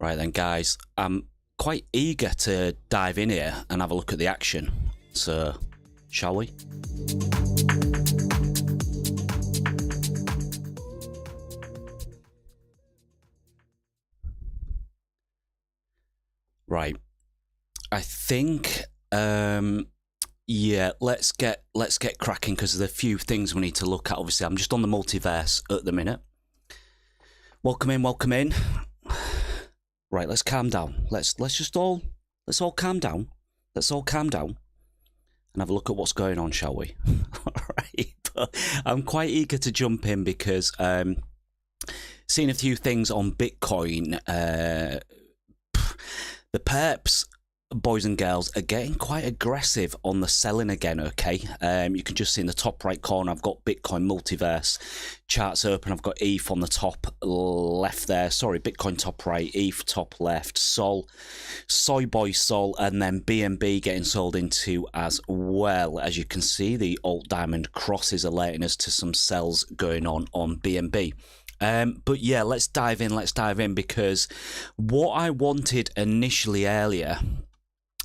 Right then, guys, I'm quite eager to dive in here and have a look at the action. So, shall we? Right. I think, yeah, let's get cracking because there's a few things we need to look at. Obviously, I'm just on the multiverse at the minute. Welcome in. Right, let's calm down. Let's all calm down. Let's all calm down and have a look at what's going on, shall we? All right. But I'm quite eager to jump in because seeing a few things on Bitcoin. The perps, boys and girls, are getting quite aggressive on the selling again, okay? You can just see in the top right corner, I've got Bitcoin Multiverse charts open. I've got ETH on the top left there. Sorry, Bitcoin top right, ETH top left, Sol, Soy Boy Sol, and then BNB getting sold into as well. As you can see, the alt diamond cross is alerting us to some sells going on BNB. But yeah, let's dive in because what I wanted initially earlier,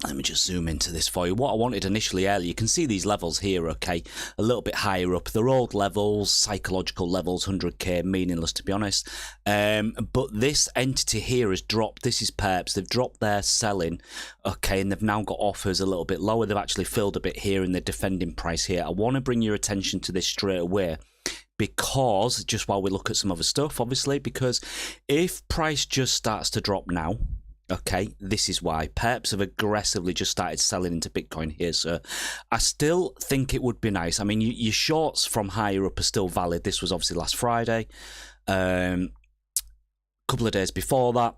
let me just zoom into this for you. What I wanted initially earlier, you can see these levels here, okay, a little bit higher up. They're old levels, psychological levels, 100k, meaningless to be honest. But this entity here has dropped. This is perps. They've dropped their selling, okay, and they've now got offers a little bit lower. They've actually filled a bit here in the defending price here. I want to bring your attention to this straight away. Because, just while we look at some other stuff, obviously, because if price just starts to drop now, okay, this is why. Perps have aggressively just started selling into Bitcoin here, so I still think it would be nice. I mean, your shorts from higher up are still valid. This was obviously last Friday, couple of days before that,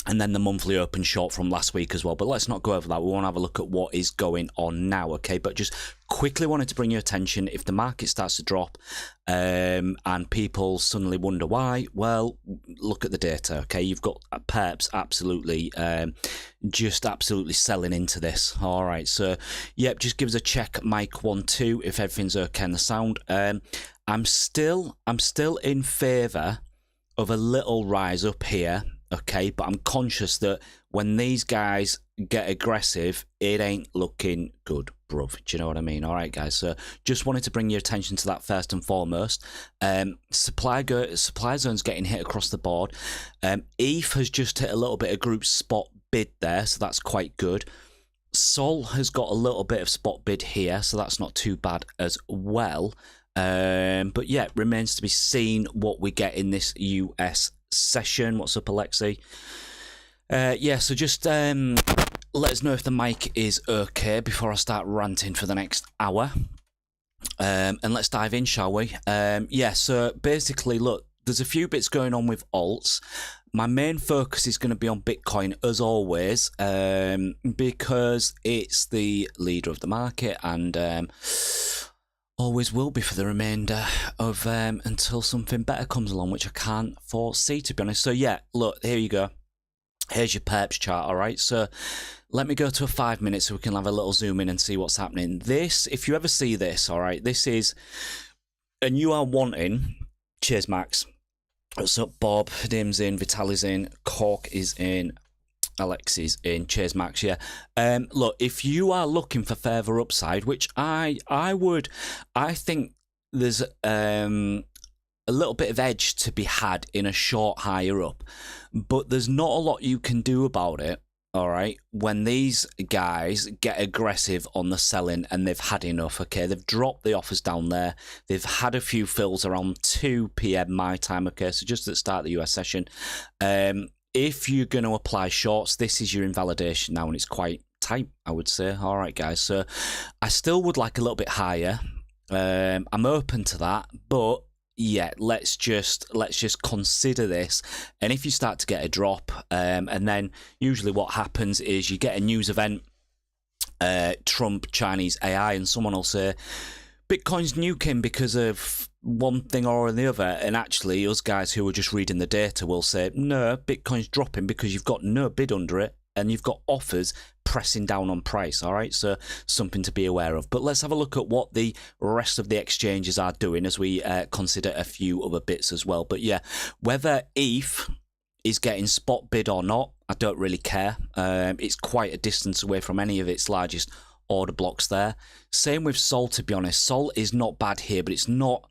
and then the monthly open short from last week as well. But let's not go over that. We want to have a look at what is going on now, okay? But just quickly wanted to bring your attention, if the market starts to drop and people suddenly wonder why, well, look at the data, okay? You've got perps absolutely, just absolutely selling into this. All right, so, yep, just give us a check, mic 1, 2, if everything's okay in the sound. I'm still in favour of a little rise up here, okay, but I'm conscious that when these guys get aggressive, it ain't looking good, bruv. Do you know what I mean? All right, guys. So just wanted to bring your attention to that first and foremost. Supply zone's getting hit across the board. ETH has just hit a little bit of group spot bid there, so that's quite good. Sol has got a little bit of spot bid here, so that's not too bad as well. But yeah, remains to be seen what we get in this US session. What's up, Alexei? Yeah, so just let us know if the mic is okay before I start ranting for the next hour. And let's dive in, shall we? Yeah, so basically, look, there's a few bits going on with alts. My main focus is going to be on Bitcoin as always, because it's the leader of the market and always will be for the remainder of until something better comes along, which I can't foresee, to be honest. So yeah, look, here you go. Here's your perps chart, all right? So let me go to a 5 minutes so we can have a little zoom in and see what's happening. This, if you ever see this, all right, this is, and you are wanting, cheers, Max. What's up, Bob? Dim's in, Vitali's in, Cork is in, Alexis in, cheers, Max, yeah. Look, if you are looking for further upside, which I think there's a little bit of edge to be had in a short higher up, but there's not a lot you can do about it, all right, when these guys get aggressive on the selling and they've had enough, okay? They've dropped the offers down there. They've had a few fills around 2 p.m. my time, okay? So just at the start of the US session. If you're going to apply shorts, this is your invalidation now, and it's quite tight, I would say. All right, guys. So I still would like a little bit higher. I'm open to that, but yeah, let's just consider this. And if you start to get a drop, and then usually what happens is you get a news event, Trump, Chinese AI, and someone will say Bitcoin's nuking because of one thing or the other, and actually us guys who are just reading the data will say no, Bitcoin's dropping because you've got no bid under it and you've got offers pressing down on price. All right, so something to be aware of. But let's have a look at what the rest of the exchanges are doing as we consider a few other bits as well. But yeah, whether ETH is getting spot bid or not, I don't really care. It's quite a distance away from any of its largest order blocks there. Same with Sol, to be honest. Sol is not bad here, but it's not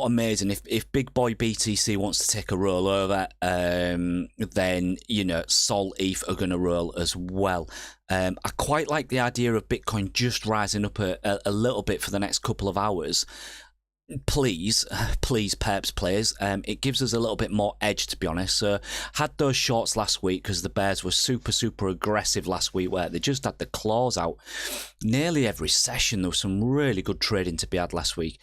amazing. If big boy BTC wants to take a roll over, then, you know, Sol, ETH are going to roll as well. I quite like the idea of Bitcoin just rising up a little bit for the next couple of hours. Please, perps players, it gives us a little bit more edge, to be honest. So had those shorts last week because the bears were super aggressive last week, where they just had the claws out nearly every session. There was some really good trading to be had last week,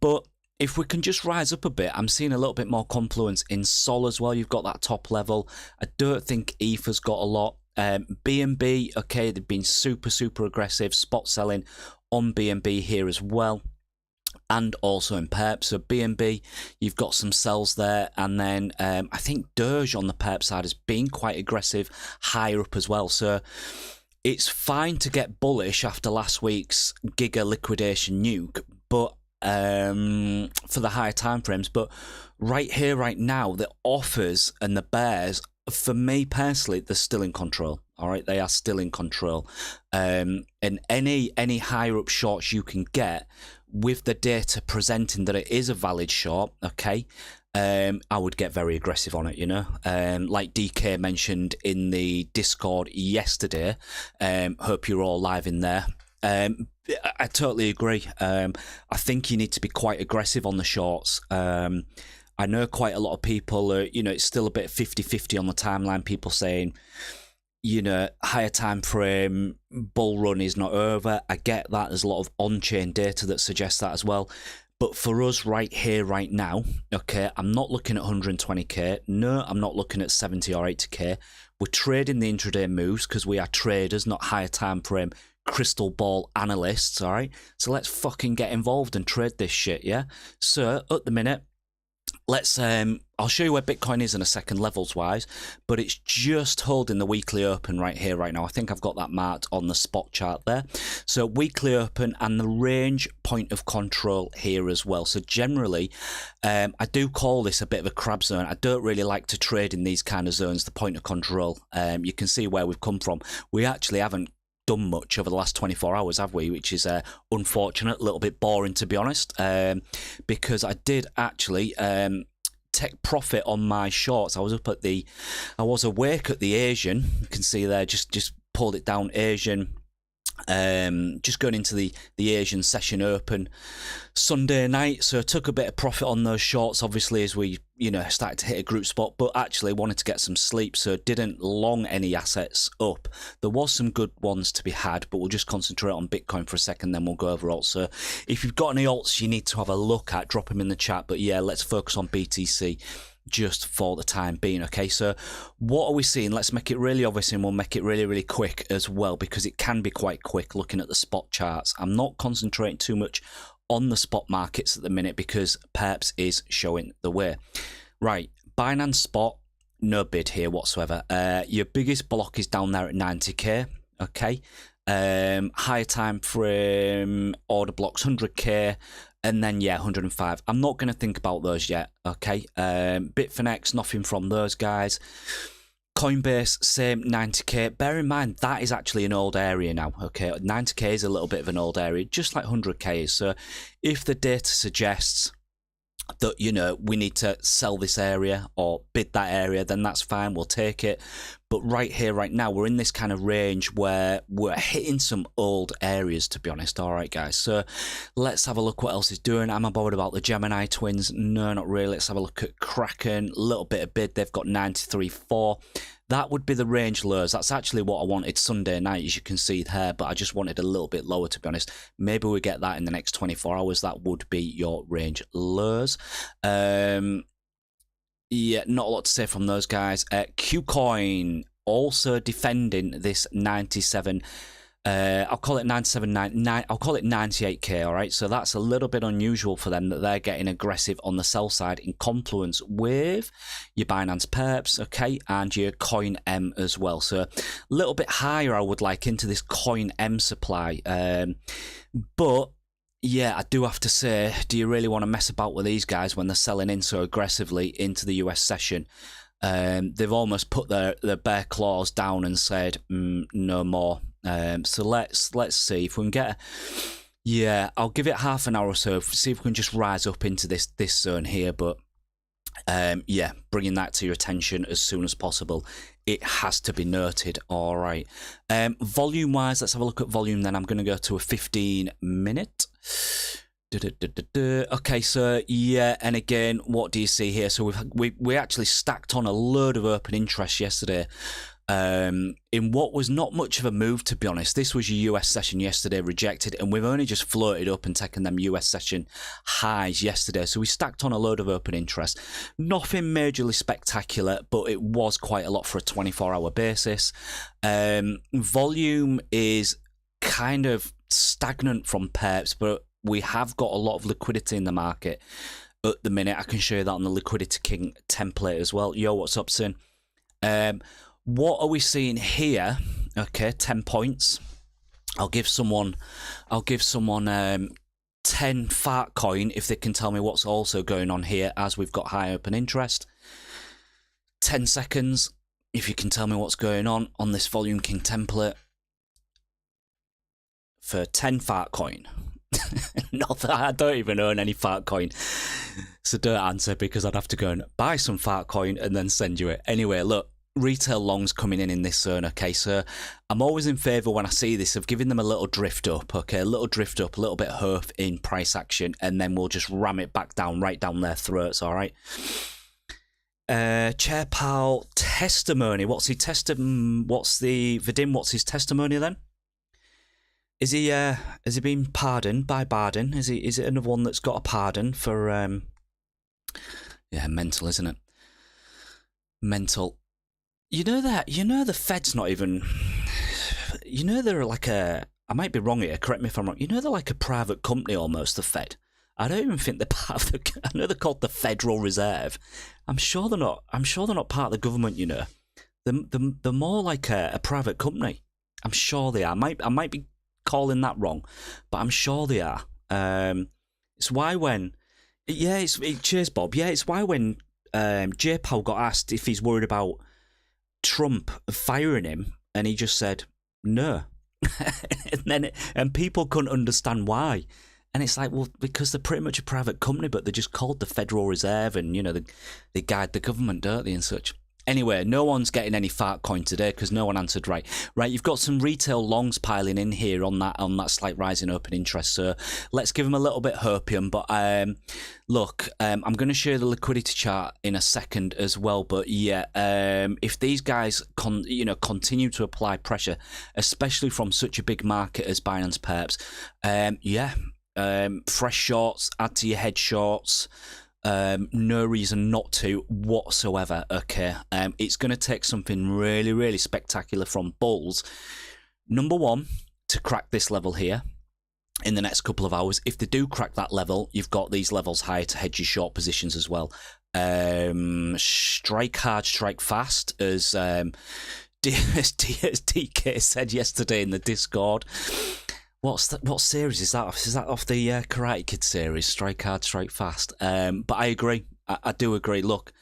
but if we can just rise up a bit, I'm seeing a little bit more confluence in Sol as well. You've got that top level. I don't think ETH has got a lot. BNB, okay, they've been super aggressive, spot selling on BNB here as well, and also in perp. So BNB, you've got some sells there, and then I think Doge on the perp side has been quite aggressive higher up as well. So it's fine to get bullish after last week's Giga liquidation nuke, but for the higher time frames. But right here, right now, the offers and the bears, for me personally, they're still in control. All right, they are still in control. And any higher up shorts you can get with the data presenting that it is a valid short, okay, I would get very aggressive on it, you know. Like DK mentioned in the Discord yesterday. Hope you're all live in there. I totally agree. I think you need to be quite aggressive on the shorts. I know quite a lot of people, you know, it's still a bit 50-50 on the timeline. People saying, you know, higher time frame, bull run is not over. I get that. There's a lot of on-chain data that suggests that as well. But for us right here, right now, okay, I'm not looking at 120k. No, I'm not looking at 70 or 80k. We're trading the intraday moves because we are traders, not higher time frame crystal ball analysts, all right? So let's fucking get involved and trade this shit, yeah? So at the minute, let's I'll show you where Bitcoin is in a second levels wise, but it's just holding the weekly open right here right now. I think I've got that marked on the spot chart there. So weekly open and the range point of control here as well. So generally I do call this a bit of a crab zone. I don't really like to trade in these kind of zones, the point of control. You can see where we've come from. We actually haven't done much over the last 24 hours, have we? Which is unfortunate, a little bit boring, to be honest, because I did actually take profit on my shorts. I was awake at the Asian. You can see there, just pulled it down, Asian. Just going into the Asian session open Sunday night, so I took a bit of profit on those shorts, obviously, as we, you know, started to hit a group spot, but actually wanted to get some sleep, so didn't long any assets up. There was some good ones to be had, but we'll just concentrate on Bitcoin for a second, then we'll go over alts. So if you've got any alts you need to have a look at, drop them in the chat, but yeah, let's focus on BTC just for the time being. Okay, so what are we seeing? Let's make it really obvious, and we'll make it really quick as well, because it can be quite quick looking at the spot charts. I'm not concentrating too much on the spot markets at the minute because perps is showing the way. Right, Binance Spot, no bid here whatsoever. Your biggest block is down there at 90k. Okay, higher time frame order blocks 100k, and then yeah, 105. I'm not going to think about those yet. Okay, Bitfinex, nothing from those guys. Coinbase, same, 90k. Bear in mind that is actually an old area now. Okay, 90k is a little bit of an old area, just like 100k is. So if the data suggests that, you know, we need to sell this area or bid that area, then that's fine, we'll take it. But right here, right now, we're in this kind of range where we're hitting some old areas, to be honest. All right, guys, so let's have a look what else is doing. Am I bothered about the Gemini twins? No, not really. Let's have a look at Kraken. A little bit of bid. They've got 93.4. That would be the range lows. That's actually what I wanted Sunday night, as you can see there, but I just wanted a little bit lower, to be honest. Maybe we get that in the next 24 hours. That would be your range lows. Yeah, not a lot to say from those guys. Qcoin also defending this 97. I'll call it 97.99. I'll call it 98k. All right, so that's a little bit unusual for them that they're getting aggressive on the sell side in confluence with your Binance Perps, okay, and your Coin M as well. So a little bit higher I would like into this Coin M supply, but yeah, I do have to say, do you really want to mess about with these guys when they're selling in so aggressively into the US session? They've almost put their bare claws down and said no more. So let's see if we can get. Yeah, I'll give it half an hour or so. See if we can just rise up into this zone here. But yeah, bringing that to your attention as soon as possible. It has to be noted. All right. Volume wise, let's have a look at volume. Then I'm going to go to a 15-minute. Okay, so yeah, and again, what do you see here? So we actually stacked on a load of open interest yesterday. In what was not much of a move, to be honest. This was your US session yesterday, rejected, and we've only just floated up and taken them US session highs yesterday. So we stacked on a load of open interest. Nothing majorly spectacular, but it was quite a lot for a 24-hour basis. Volume is kind of stagnant from perps, but we have got a lot of liquidity in the market at the minute. I can show you that on the Liquidity King template as well. Yo, what's up, son? What are we seeing here? Okay, 10 points. I'll give someone 10 fart coin if they can tell me what's also going on here as we've got high open interest. 10 seconds if you can tell me what's going on this Volume King template for 10 fart coin. Not that I don't even own any fart coin, so don't answer because I'd have to go and buy some fart coin and then send you it. Anyway, look, retail longs coming in this zone. Okay, so I'm always in favour when I see this of giving them a little drift up. Okay, a little drift up, a little bit hoof in price action, and then we'll just ram it back down, right down their throats. All right. Chair Pal testimony. What's the Vadim? What's his testimony then? Has he been pardoned by Bardon? Is it another one that's got a pardon for yeah, mental, isn't it? Mental. You know the Fed's not even, they're like I might be wrong here, correct me if I'm wrong. They're like a private company almost, the Fed. I don't even think they're part of I know they're called the Federal Reserve. I'm sure they're not part of the government, They're more like a private company. I'm sure they are. I might be calling that wrong, but I'm sure they are. It's why when, cheers Bob. Yeah, it's why when J Powell got asked if he's worried about Trump firing him, and he just said no, and people couldn't understand why. And it's like, well, because they're pretty much a private company, but they're just called the Federal Reserve, and they guide the government, don't they, and such. Anyway, no one's getting any fart coin today because no one answered right. Right, you've got some retail longs piling in here on that slight rise in open interest. So let's give them a little bit hopium. But look, I'm going to share the liquidity chart in a second as well. But yeah, if these guys continue to apply pressure, especially from such a big market as Binance Perps, fresh shorts, add to your head shorts. No reason not to whatsoever. Okay, it's going to take something really, really spectacular from bulls. Number one, to crack this level here in the next couple of hours. If they do crack that level, you've got these levels higher to hedge your short positions as well. Strike hard, strike fast, as DK said yesterday in the Discord. What series is that off? Is that off the Karate Kid series, Strike Hard, Strike Fast? But I agree. I do agree. Look,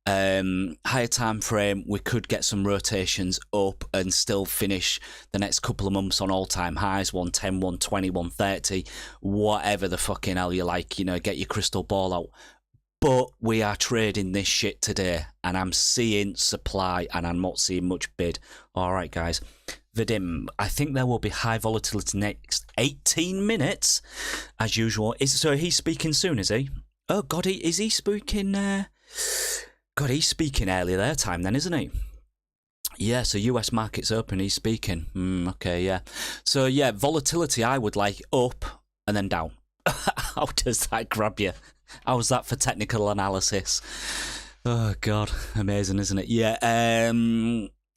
higher time frame, we could get some rotations up and still finish the next couple of months on all-time highs, 110, 120, 130, whatever the fucking hell you like, get your crystal ball out. But we are trading this shit today, and I'm seeing supply, and I'm not seeing much bid. All right, guys. Vadim, I think there will be high volatility next 18 minutes, as usual. So he's speaking soon, is he? Oh, God, is he speaking? God, he's speaking early their time then, isn't he? Yeah, so US markets open, he's speaking. Okay, yeah. So, yeah, volatility I would like up and then down. How does that grab you? How's that for technical analysis? Oh, God, amazing, isn't it? Yeah,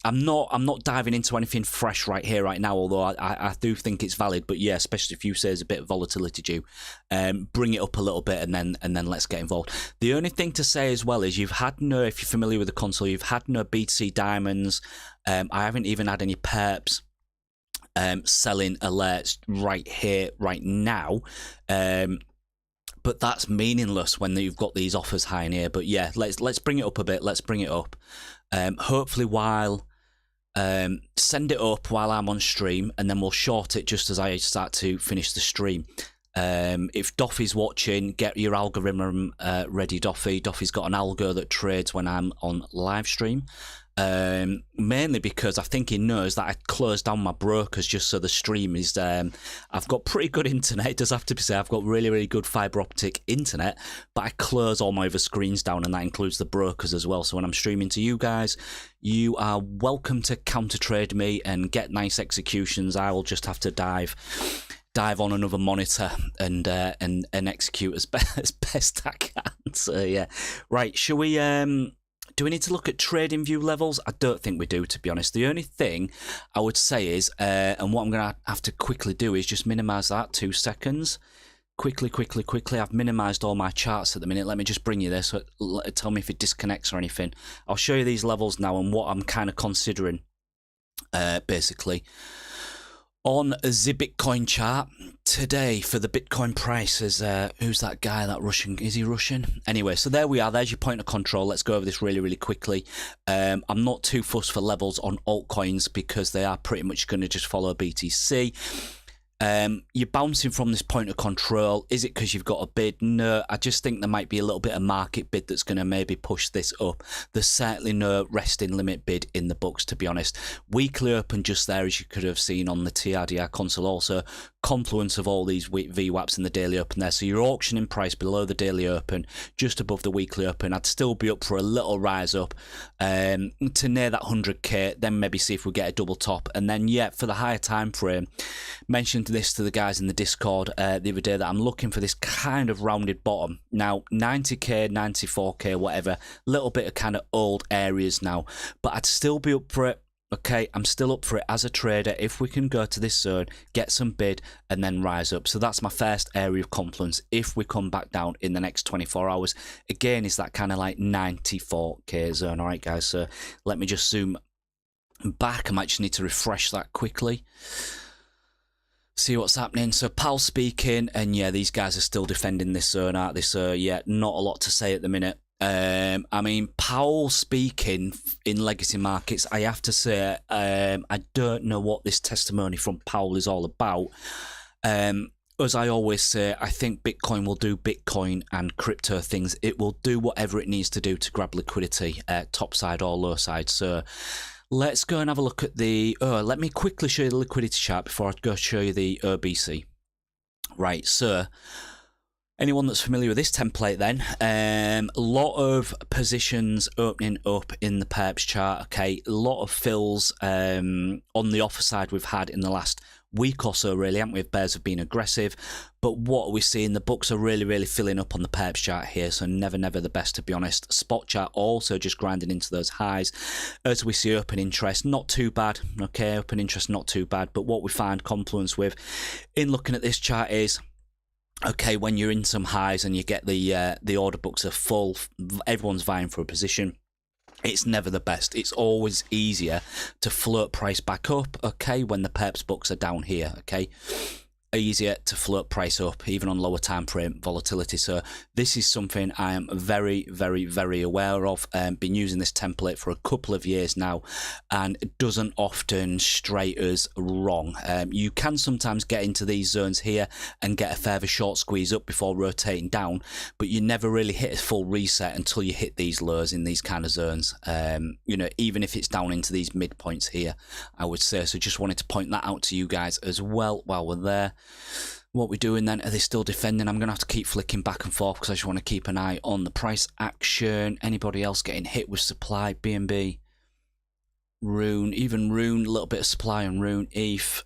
I'm not diving into anything fresh right now, although I do think it's valid. But yeah, especially if you say there's a bit of volatility due, bring it up a little bit and then let's get involved. The only thing to say as well is if you're familiar with the console, you've had no BTC diamonds. I haven't even had any perps selling alerts right here, right now. but that's meaningless when you've got these offers high in here. But yeah, let's bring it up a bit. Let's bring it up. Hopefully while send it up while I'm on stream, and then we'll short it just as I start to finish the stream. If Doffy's watching, get your algorithm ready, Doffy. Doffy's got an algo that trades when I'm on live stream. Mainly because I think he knows that I closed down my brokers just so the stream is I've got pretty good internet, it does have to be said. I've got really good fiber optic internet, but I close all my other screens down, and that includes the brokers as well. So when I'm streaming to you guys, you are welcome to counter trade me and get nice executions. I will just have to dive on another monitor and execute as best I can. So yeah, right, shall we do we need to look at trading view levels? I don't think we do, to be honest. The only thing I would say is, and what I'm going to have to quickly do is just minimize that, 2 seconds. Quickly. I've minimized all my charts at the minute. Let me just bring you this. So tell me if it disconnects or anything. I'll show you these levels now and what I'm kind of considering, basically. On the Bitcoin chart today for the Bitcoin price is, who's that guy, that Russian, is he Russian? Anyway, so there we are, there's your point of control. Let's go over this really quickly. I'm not too fussed for levels on altcoins because they are pretty much going to just follow BTC. You're bouncing from this point of control. Is it because you've got a bid? No, I just think there might be a little bit of market bid that's going to maybe push this up. There's certainly no resting limit bid in the books, to be honest. Weekly open just there, as you could have seen on the TRDR console. Also, confluence of all these VWAPs in the daily open there. So your auctioning price below the daily open, just above the weekly open. I'd still be up for a little rise up to near that 100k, then maybe see if we get a double top. And then, yeah, for the higher time frame, mentioned this to the guys in the Discord the other day that I'm looking for this kind of rounded bottom. Now, 90k, 94k, whatever, little bit of kind of old areas now, but I'd still be up for it. Okay, I'm still up for it as a trader if we can go to this zone, get some bid, and then rise up. So that's my first area of confluence if we come back down in the next 24 hours. Again, is that kind of like 94k zone. All right, guys, so let me just zoom back. I might just need to refresh that quickly. See what's happening. So Pal speaking, and yeah, these guys are still defending this zone, aren't they? So yeah, not a lot to say at the minute. I mean, Powell speaking in legacy markets, I have to say, I don't know what this testimony from Powell is all about. As I always say, I think Bitcoin will do Bitcoin and crypto things. It will do whatever it needs to do to grab liquidity, top side or low side. So let's go and have a look at the... let me quickly show you the liquidity chart before I go show you the OBC. Right, so... anyone that's familiar with this template then, a lot of positions opening up in the perps chart, okay, a lot of fills on the offer side we've had in the last week or so, really, haven't we? Bears have been aggressive, but what are we seeing? The books are really filling up on the perps chart here, so never the best, to be honest. Spot chart also just grinding into those highs. As we see open interest, not too bad, okay, open interest not too bad, but what we find confluence with in looking at this chart is, okay, when you're in some highs and you get the order books are full, everyone's vying for a position, it's never the best. It's always easier to float price back up, okay, when the perps books are down here, okay. Easier to float price up, even on lower time frame volatility. So this is something I am very aware of. Been using this template for a couple of years now, and it doesn't often straight us wrong. You can sometimes get into these zones here and get a further short squeeze up before rotating down, but you never really hit a full reset until you hit these lows in these kind of zones. You know, even if it's down into these midpoints here, I would say. So just wanted to point that out to you guys as well while we're there. What we're doing then, are they still defending? I'm going to have to keep flicking back and forth because I just want to keep an eye on the price action. Anybody else getting hit with supply? BNB, Rune, even Rune, a little bit of supply on Rune. ETH,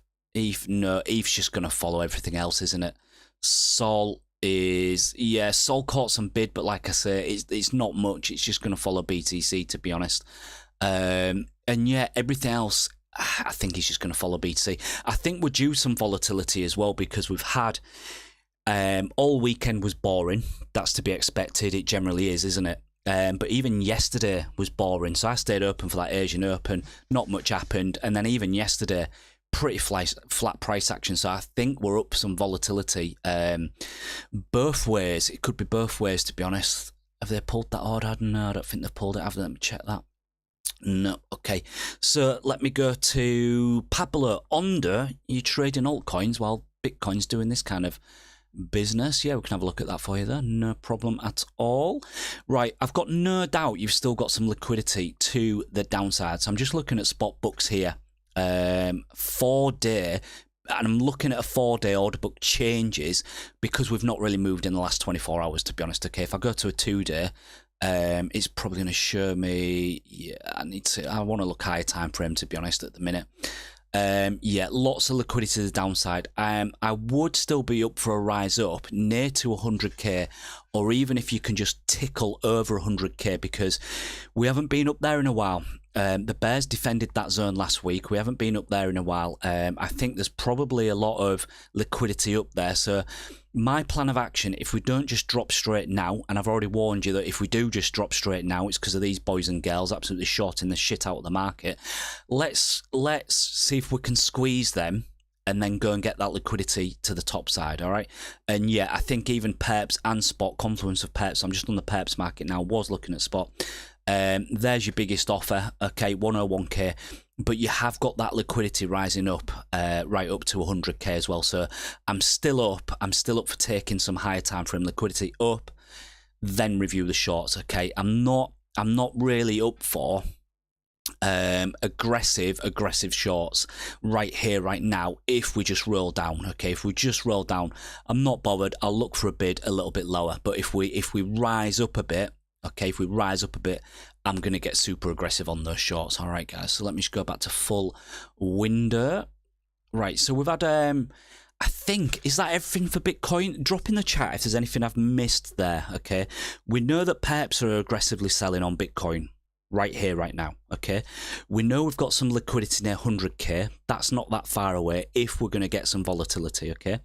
no, ETH's just going to follow everything else, isn't it? Sol is, yeah, Sol caught some bid, but like I say, it's not much. It's just going to follow BTC, to be honest. And yeah, everything else, I think he's just going to follow BTC. I think we're due some volatility as well because we've had all weekend was boring. That's to be expected. It generally is, isn't it? But even yesterday was boring. So I stayed open for that Asian Open. Not much happened. And then even yesterday, pretty flat price action, so I think we're up some volatility both ways. It could be both ways, to be honest. Have they pulled that order? No, I don't think they've pulled it. Have they? Let me check that. No. Okay, so let me go to Pablo. ONDO, you trading altcoins while Bitcoin's doing this kind of business. Yeah, we can have a look at that for you there, no problem at all. Right, I've got no doubt you've still got some liquidity to the downside, so I'm just looking at spot books here, 4-day, and I'm looking at a 4-day order book changes because we've not really moved in the last 24 hours, to be honest. Okay, if I go to a 2-day, it's probably going to show me, yeah, I want to look higher time frame, to be honest, at the minute. Yeah, lots of liquidity to the downside. I would still be up for a rise up near to 100k, or even if you can just tickle over 100k, because we haven't been up there in a while. The bears defended that zone last week. We haven't been up there in a while. I think there's probably a lot of liquidity up there. So my plan of action, if we don't just drop straight now, and I've already warned you that if we do just drop straight now, it's because of these boys and girls absolutely shorting the shit out of the market. Let's see if we can squeeze them and then go and get that liquidity to the top side, all right? And yeah, I think even perps and spot, confluence of perps, I'm just on the perps market now, was looking at spot. There's your biggest offer, okay, 101k, but you have got that liquidity rising up, right up to 100k as well. So I'm still up for taking some higher time frame liquidity up, then review the shorts. Okay, I'm not really up for aggressive shorts right here, right now. If we just roll down, okay, if we just roll down, I'm not bothered. I'll look for a bid a little bit lower, but if we rise up a bit, okay, if we rise up a bit, I'm going to get super aggressive on those shorts. All right, guys, so let me just go back to full window. Right, so we've had, I think, is that everything for Bitcoin? Drop in the chat if there's anything I've missed there, okay? We know that perps are aggressively selling on Bitcoin right here, right now, okay? We know we've got some liquidity near 100k. That's not that far away if we're going to get some volatility, okay?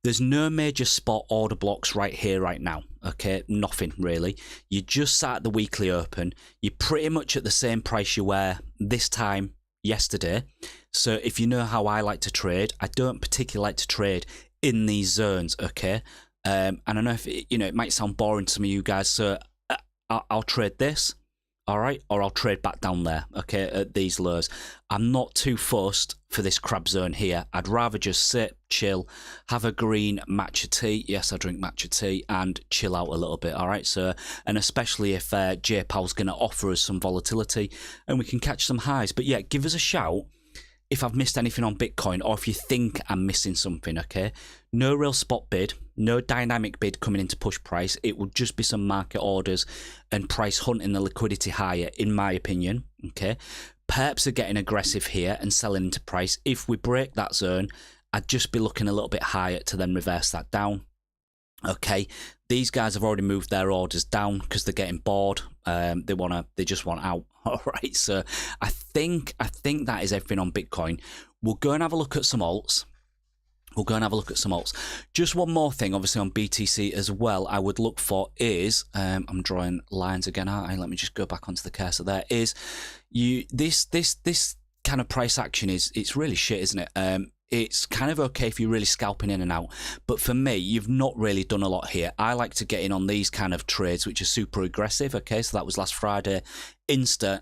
There's no major spot order blocks right here, right now, okay? Nothing really. You just sat at the weekly open. You're pretty much at the same price you were this time yesterday. So if you know how I like to trade, I don't particularly like to trade in these zones, okay? And I know if it might sound boring to some of you guys, so I'll trade this, all right, or I'll trade back down there, okay, at these lows. I'm not too fussed for this crab zone here. I'd rather just sit, chill, have a green matcha tea. Yes, I drink matcha tea, and chill out a little bit, all right? So, and especially if JPal's going to offer us some volatility and we can catch some highs. But yeah, give us a shout if I've missed anything on Bitcoin, or if you think I'm missing something, okay? No real spot bid, no dynamic bid coming in to push price. It will just be some market orders and price hunting the liquidity higher, in my opinion, okay? Perps are getting aggressive here and selling into price. If we break that zone, I'd just be looking a little bit higher to then reverse that down. Okay, these guys have already moved their orders down because they're getting bored. They just want out. All right, so I think that is everything on Bitcoin. We'll go and have a look at some alts. Just one more thing, obviously on BTC as well, I would look for is, I'm drawing lines again, aren't I? Let me just go back onto the cursor. There is this kind of price action it's really shit, isn't it? It's kind of okay if you're really scalping in and out, but for me, you've not really done a lot here. I like to get in on these kind of trades, which are super aggressive, okay? So that was last Friday, insta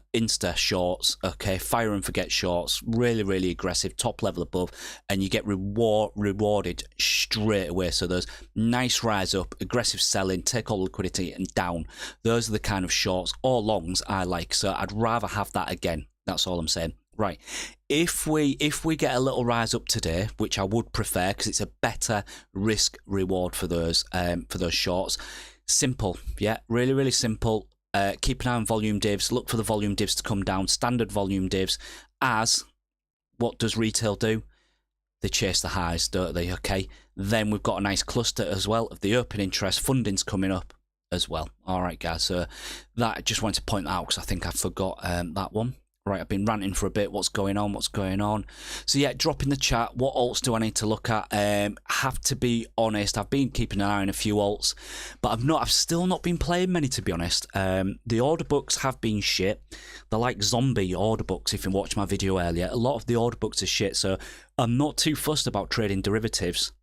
shorts, okay? Fire and forget shorts, really, really aggressive, top level above, and you get rewarded straight away. So those nice rise up, aggressive selling, take all liquidity and down. Those are the kind of shorts or longs I like, so I'd rather have that again. That's all I'm saying. Right, if we get a little rise up today, which I would prefer because it's a better risk reward for those shorts. Simple, yeah, really, really simple. Keep an eye on volume divs. Look for the volume divs to come down. Standard volume divs. As what does retail do? They chase the highs, don't they? Okay. Then we've got a nice cluster as well of the open interest. Funding's coming up as well. All right, guys. So that I just wanted to point that out because I think I forgot that one. Right, I've been ranting for a bit. What's going on? What's going on? So yeah, drop in the chat. What alts do I need to look at? Have to be honest, I've been keeping an eye on a few alts, but I've still not been playing many, to be honest. The order books have been shit. They're like zombie order books. If you watched my video earlier, a lot of the order books are shit. So I'm not too fussed about trading derivatives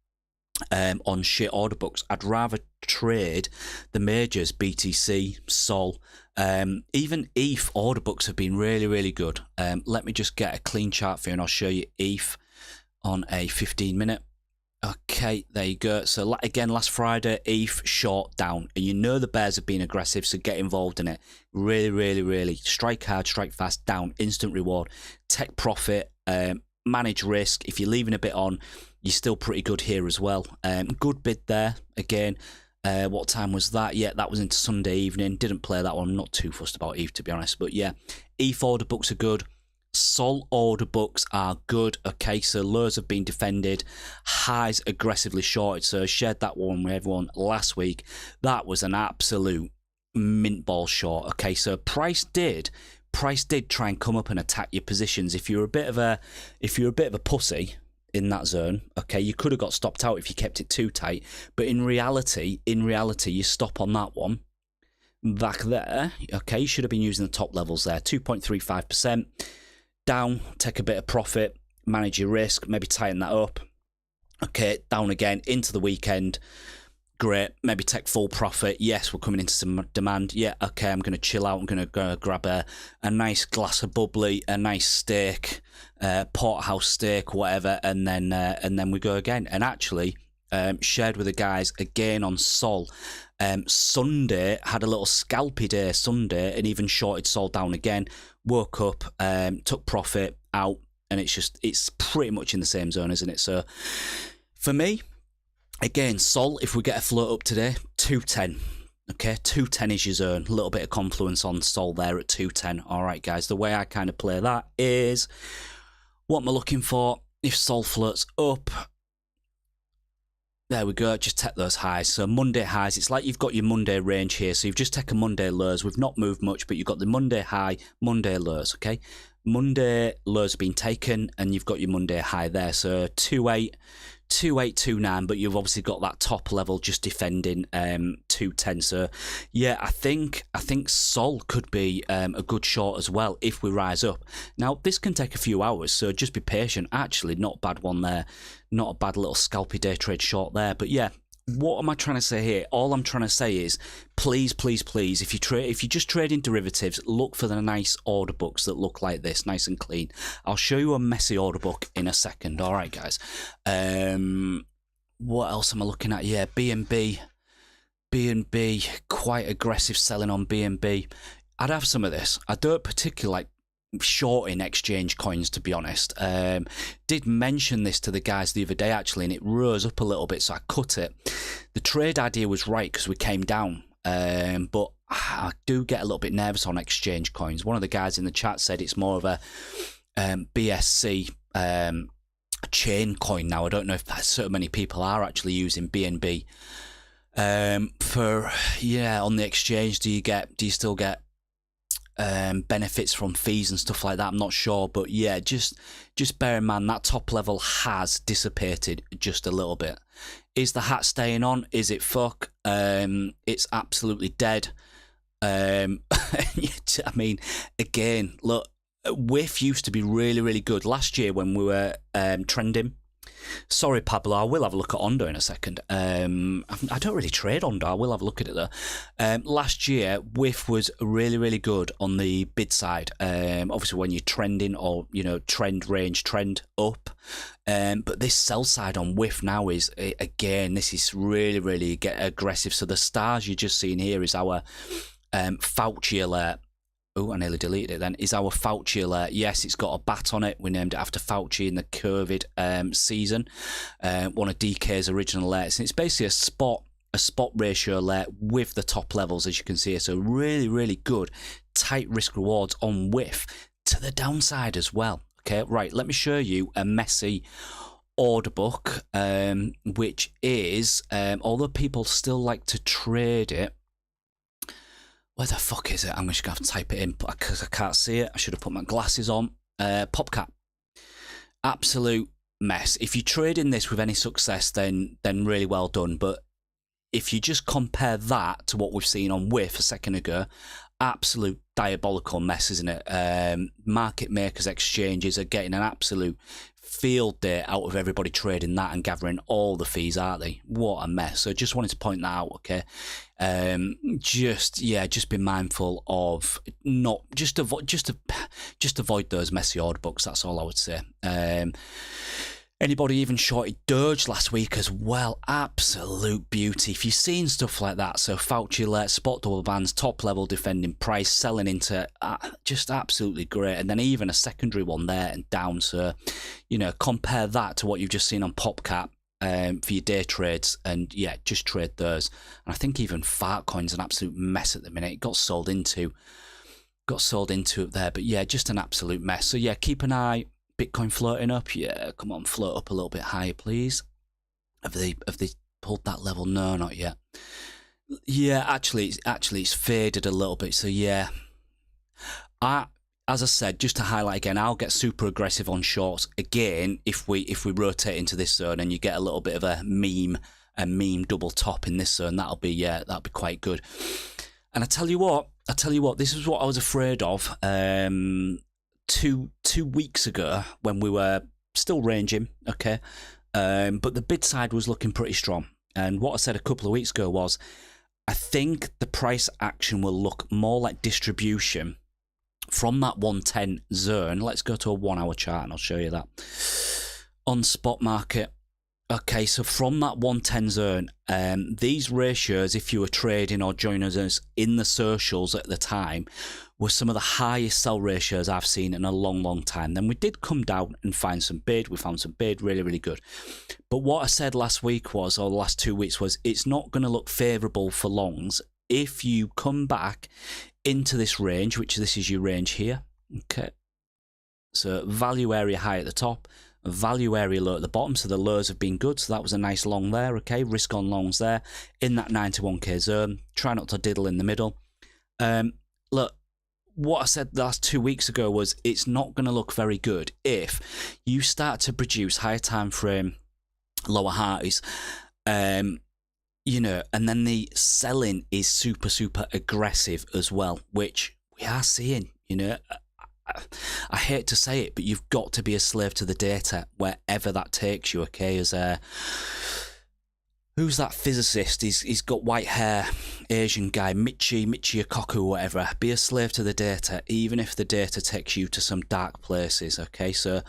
on shit order books. I'd rather trade the majors, BTC, Sol. Even ETH order books have been really, really good. Let me just get a clean chart for you and I'll show you ETH on a 15-minute. Okay, there you go. So again, last Friday, ETH short down. And you know the bears have been aggressive, so get involved in it. Really, really, really. Strike hard, strike fast, down, instant reward. Take profit, manage risk. If you're leaving a bit on, you're still pretty good here as well. Good bid there. Again, what time was that? Yeah, that was into Sunday evening. Didn't play that one. I'm not too fussed about ETH, to be honest. But yeah, ETH order books are good. Sol order books are good. Okay, so lows have been defended. Highs aggressively shorted. So I shared that one with everyone last week. That was an absolute mint ball short. Okay, so price did try and come up and attack your positions. If you're a bit of a pussy in that zone, okay, you could have got stopped out if you kept it too tight, but in reality you stop on that one back there. Okay, you should have been using the top levels there. 2.35% down, take a bit of profit, manage your risk, maybe tighten that up. Okay, down again into the weekend. Great, maybe take full profit. Yes, we're coming into some demand. Yeah, okay, I'm going to chill out. I'm going to go grab a nice glass of bubbly, a nice steak, porterhouse steak, whatever, and then we go again. And actually, shared with the guys again on Sol. Sunday had a little scalpy day Sunday, and even shorted Sol down again. Woke up, took profit out, and it's pretty much in the same zone, isn't it? So for me, again, Sol, if we get a float up today, 210. Okay, 210 is your zone. A little bit of confluence on Sol there at 210. All right, guys, the way I kind of play that is, what am I looking for? If Sol floats up, there we go, just take those highs. So Monday highs, it's like you've got your Monday range here. So you've just taken Monday lows. We've not moved much, but you've got the Monday high, Monday lows, okay? Monday lows have been taken, and you've got your Monday high there. So 2829, but you've obviously got that top level just defending 210. So yeah, I think Sol could be a good short as well if we rise up. Now this can take a few hours, so just be patient. Actually, not a bad one there, not a bad little scalpy day trade short there. But yeah, what am I trying to say here? All I'm trying to say is, please, please, please, if you're just trading derivatives, look for the nice order books that look like this, nice and clean. I'll show you a messy order book in a second. All right, guys. What else am I looking at? Yeah, BNB, quite aggressive selling on BNB. I'd have some of this. I don't particularly like shorting exchange coins, to be honest. Did mention this to the guys the other day actually, and it rose up a little bit, so I cut it. The trade idea was right because we came down, but I do get a little bit nervous on exchange coins. One of the guys in the chat said it's more of a BSC chain coin now. I don't know if so many people are actually using BNB for, yeah, on the exchange. Do you still get benefits from fees and stuff like that? I'm not sure, but yeah, just bear in mind that top level has dissipated just a little bit. Is the hat staying on? Is it fuck? It's absolutely dead. I mean, again, look, WIF used to be really, really good last year when we were trending. Sorry, Pablo, I will have a look at ONDO in a second. I don't really trade ONDO. I will have a look at it though. Last year, WIF was really, really good on the bid side. Obviously, when you're trending or, trend range, trend up. But this sell side on WIF now is, again, this is really, really get aggressive. So the stars you're just seeing here is our Fauci alert. Oh, I nearly deleted it then. Is our Fauci alert. Yes, it's got a bat on it. We named it after Fauci in the COVID season. One of DK's original alerts. And it's basically a spot ratio alert with the top levels, as you can see here. So really, really good tight risk rewards on WIF to the downside as well. Okay, right, let me show you a messy order book, which is, although people still like to trade it, Where the fuck is it? I'm just going to have to type it in because I can't see it. I should have put my glasses on. PopCap. Absolute mess. If you trade in this with any success, then really well done. But if you just compare that to what we've seen on WIF a second ago, absolute diabolical mess, isn't it? Market makers, exchanges are getting an absolute field day out of everybody trading that and gathering all the fees, aren't they? What a mess. So just wanted to point that out, okay? Just be mindful of not just avoid those messy order books. That's all I would say. Anybody even shorted Doge last week as well? Absolute beauty. If you've seen stuff like that, so Fauci alert, spot double bands, top level defending price, selling into just absolutely great. And then even a secondary one there and down. So, you know, compare that to what you've just seen on PopCap for your day trades. And yeah, just trade those. And I think even Altcoins an absolute mess at the minute. It got sold into it there. But yeah, just an absolute mess. So yeah, keep an eye. Bitcoin floating up, yeah, come on, float up a little bit higher, please. Have they pulled that level? No, not yet. Yeah, actually it's faded a little bit, so yeah. As I said, just to highlight again, I'll get super aggressive on shorts again if we rotate into this zone and you get a little bit of a meme double top in this zone. That'll be quite good. And I tell you what, this is what I was afraid of. Two weeks ago when we were still ranging, okay, but the bid side was looking pretty strong. And what I said a couple of weeks ago was, I think the price action will look more like distribution from that 110 zone. Let's go to a 1 hour chart and I'll show you that. On spot market, okay, so from that 110 zone, these ratios, if you were trading or joining us in the socials at the time, were some of the highest sell ratios I've seen in a long, long time. Then we did come down and find some bid. We found some bid, really, really good. But what I said last week was, or the last 2 weeks was, it's not going to look favourable for longs if you come back into this range, which this is your range here. Okay. So value area high at the top, value area low at the bottom. So the lows have been good. So that was a nice long there. Okay. Risk on longs there in that 91k zone. Try not to diddle in the middle. Look, what I said the last 2 weeks ago was it's not going to look very good if you start to produce higher time frame, lower highs, you know, and then the selling is super, super aggressive as well, which we are seeing, you know. I hate to say it, but you've got to be a slave to the data wherever that takes you, okay? As who's that physicist? He's got white hair, Asian guy, Michi Okoku, whatever. Be a slave to the data, even if the data takes you to some dark places, okay? So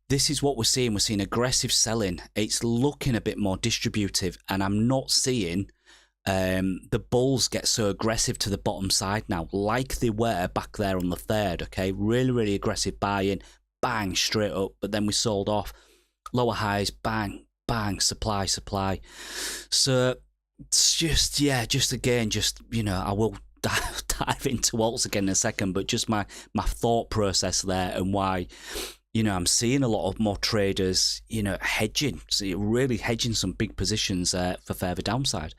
this is what we're seeing. We're seeing aggressive selling. It's looking a bit more distributive, and I'm not seeing the bulls get so aggressive to the bottom side now, like they were back there on the 3rd, okay? Really, really aggressive buying, bang, straight up, but then we sold off. Lower highs, bang, bang, supply. So it's just, yeah, just again, you know, I will dive into alts again in a second, but just my thought process there and why, you know, I'm seeing a lot of more traders, you know, hedging, so you're really hedging some big positions for further downside.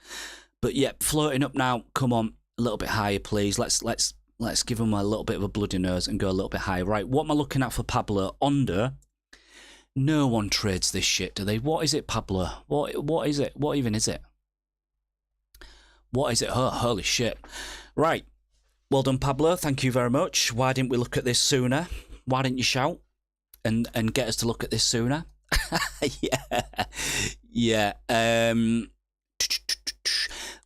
But yeah, floating up now. Come on, a little bit higher, please. Let's give them a little bit of a bloody nose and go a little bit higher. Right, what am I looking at for Pablo? ONDO. No one trades this shit, do they? What is it, Pablo? What is it? What even is it? What is it? Oh, holy shit. Right. Well done, Pablo. Thank you very much. Why didn't we look at this sooner? Why didn't you shout and get us to look at this sooner? Yeah.